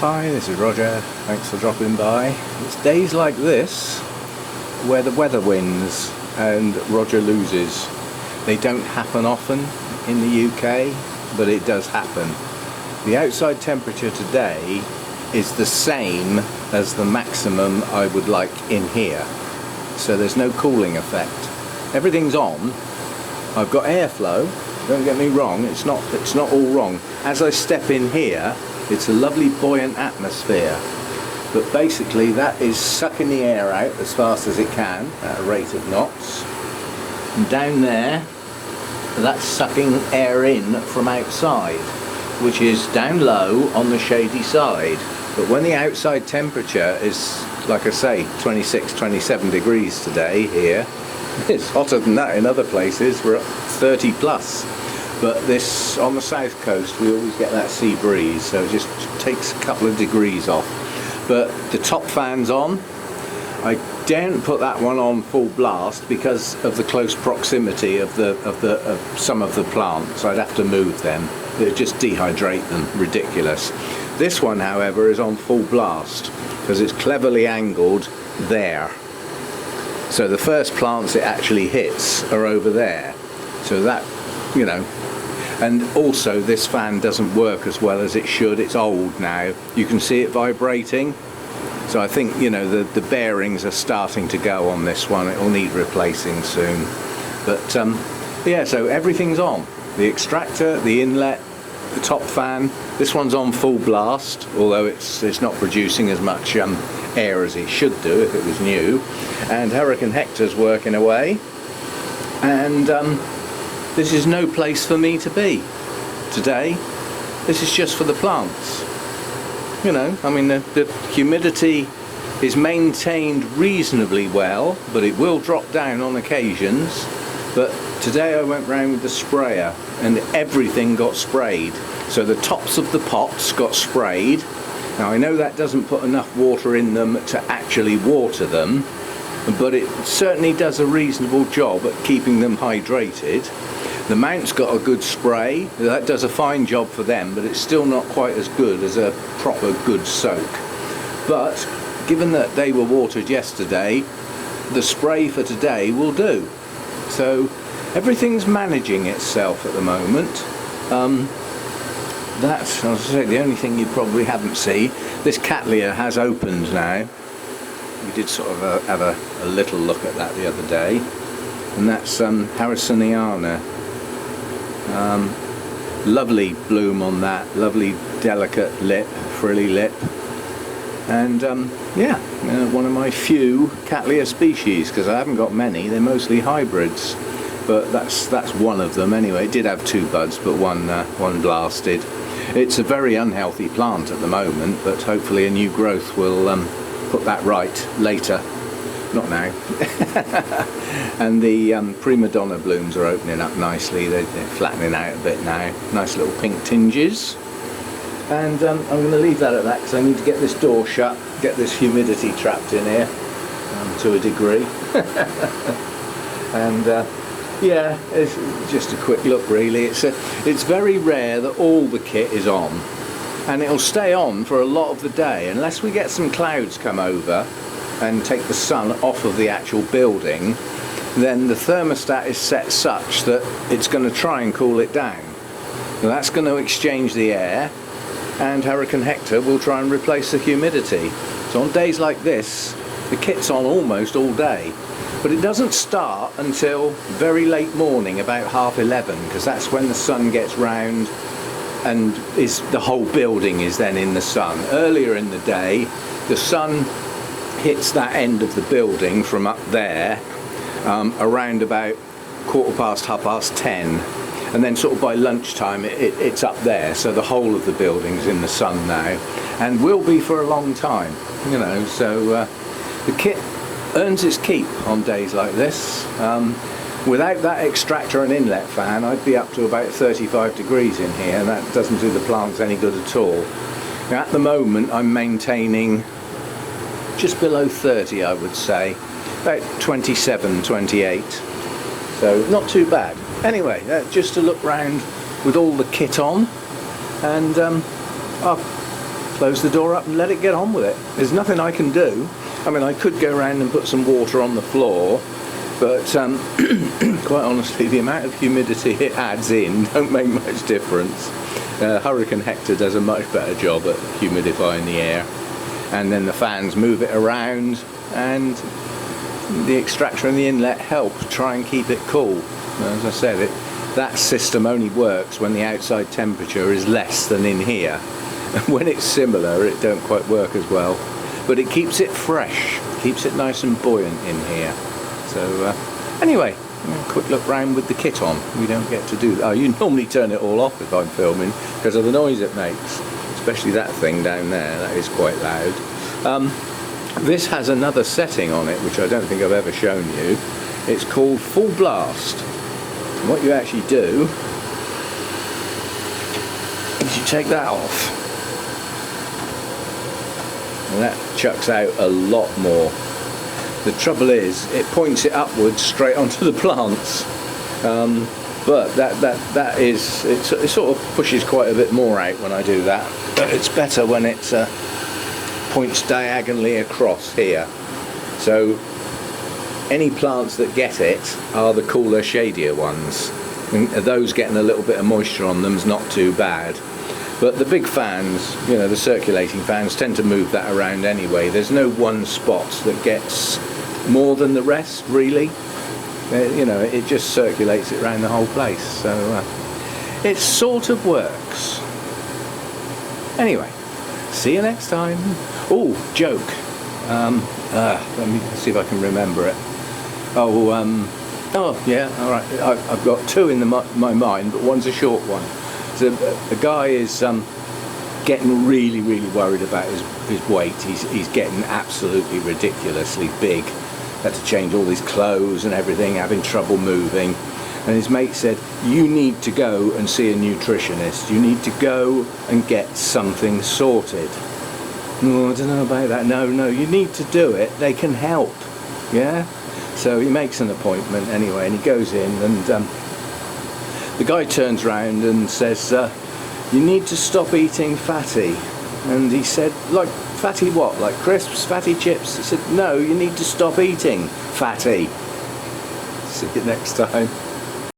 Hi, this is Roger. Thanks for dropping by. It's days like this where the weather wins and Roger loses. They don't happen often in the UK, but it does happen. The outside temperature today is the same as the maximum I would like in here. So there's no cooling effect. Everything's on. I've got airflow. Don't get me wrong, it's not all wrong. As I step in here, it's a lovely buoyant atmosphere, but basically that is sucking the air out as fast as it can at a rate of knots, and down there that's sucking air in from outside, which is down low on the shady side. But when the outside temperature is, like I say, 26, 27 degrees today here, it's hotter than that in other places. We're up 30 plus. But this, on the south coast, we always get that sea breeze, so it just takes a couple of degrees off. But the top fan's on. I daren't put that one on full blast because of the close proximity of some of the plants. I'd have to move them. It'd just dehydrate them. Ridiculous. This one, however, is on full blast because it's cleverly angled there. So the first plants it actually hits are over there. So that, you know. And also this fan doesn't work as well as it should. It's old now. You can see it vibrating. So I think, you know, the bearings are starting to go on this one. It will need replacing soon. But yeah, so everything's on. The extractor, the inlet, the top fan. This one's on full blast, although it's not producing as much air as it should do if it was new. And Hurricane Hector's working away. And this is no place for me to be today. This is just for the plants. You know, I mean, the humidity is maintained reasonably well, but it will drop down on occasions. But today I went round with the sprayer and everything got sprayed. So the tops of the pots got sprayed. Now I know that doesn't put enough water in them to actually water them, but it certainly does a reasonable job at keeping them hydrated. The mount's got a good spray, that does a fine job for them, but it's still not quite as good as a proper good soak. But given that they were watered yesterday, the spray for today will do. So everything's managing itself at the moment. That's, as I say, the only thing you probably haven't seen. This Cattleya has opened now. We did sort of have a little look at that the other day, and that's Harrisoniana. Lovely bloom on that, lovely delicate lip, frilly lip, and yeah, one of my few Cattleya species, because I haven't got many. They're mostly hybrids, but that's one of them anyway. It did have two buds, but one blasted. It's a very unhealthy plant at the moment, but hopefully a new growth will put that right later. Not now. And the prima donna blooms are opening up nicely. They're flattening out a bit now. Nice little pink tinges. And I'm going to leave that at that because I need to get this door shut, get this humidity trapped in here to a degree. And yeah, it's just a quick look really. It's very rare that all the kit is on, and it'll stay on for a lot of the day unless we get some clouds come over and take the sun off of the actual building. Then the thermostat is set such that it's going to try and cool it down. Now that's going to exchange the air, and Hurricane Hector will try and replace the humidity. So on days like this, the kit's on almost all day, but it doesn't start until very late morning, about 11:30, because that's when the sun gets round and the whole building is then in the sun. Earlier in the day, the sun hits that end of the building from up there around about 10:15, and then sort of by lunchtime it's up there, so the whole of the building's in the sun now, and will be for a long time, you know. So the kit earns its keep on days like this. Without that extractor and inlet fan, I'd be up to about 35 degrees in here, and that doesn't do the plants any good at all. Now, at the moment I'm maintaining just below 30, I would say, about 27, 28, so not too bad. Anyway, just to look round with all the kit on, and I'll close the door up and let it get on with it. There's nothing I can do. I mean, I could go around and put some water on the floor, but quite honestly, the amount of humidity it adds in don't make much difference. Hurricane Hector does a much better job at humidifying the air, and then the fans move it around, and the extractor and the inlet help try and keep it cool. As I said, that system only works when the outside temperature is less than in here. And when it's similar, it don't quite work as well. But it keeps it fresh, keeps it nice and buoyant in here. So anyway, quick look round with the kit on. We don't get to do that. Oh, you normally turn it all off if I'm filming because of the noise it makes, especially that thing down there. That is quite loud. This has another setting on it which I don't think I've ever shown you. It's called Full Blast. And what you actually do is you take that off, and that chucks out a lot more. The trouble is, it points it upwards straight onto the plants, but that is, it sort of pushes quite a bit more out when I do that. But it's better when it points diagonally across here. So any plants that get it are the cooler, shadier ones. And those getting a little bit of moisture on them is not too bad. But the big fans, you know, the circulating fans, tend to move that around anyway. There's no one spot that gets more than the rest, really. You know, it just circulates it around the whole place. So it sort of works. Anyway, see you next time. Oh, joke. Let me see if I can remember it. Oh yeah, all right. I've got two in my mind, but one's a short one. So the guy is getting really worried about his weight. He's getting absolutely ridiculously big. Had to change all his clothes and everything, having trouble moving. And his mate said, you need to go and see a nutritionist. You need to go and get something sorted. Oh, I don't know about that. No, you need to do it. They can help. Yeah? So he makes an appointment anyway, and he goes in, and the guy turns round and says, you need to stop eating fatty. And he said, like fatty what? Like crisps, fatty chips? He said, no, you need to stop eating fatty. See you next time.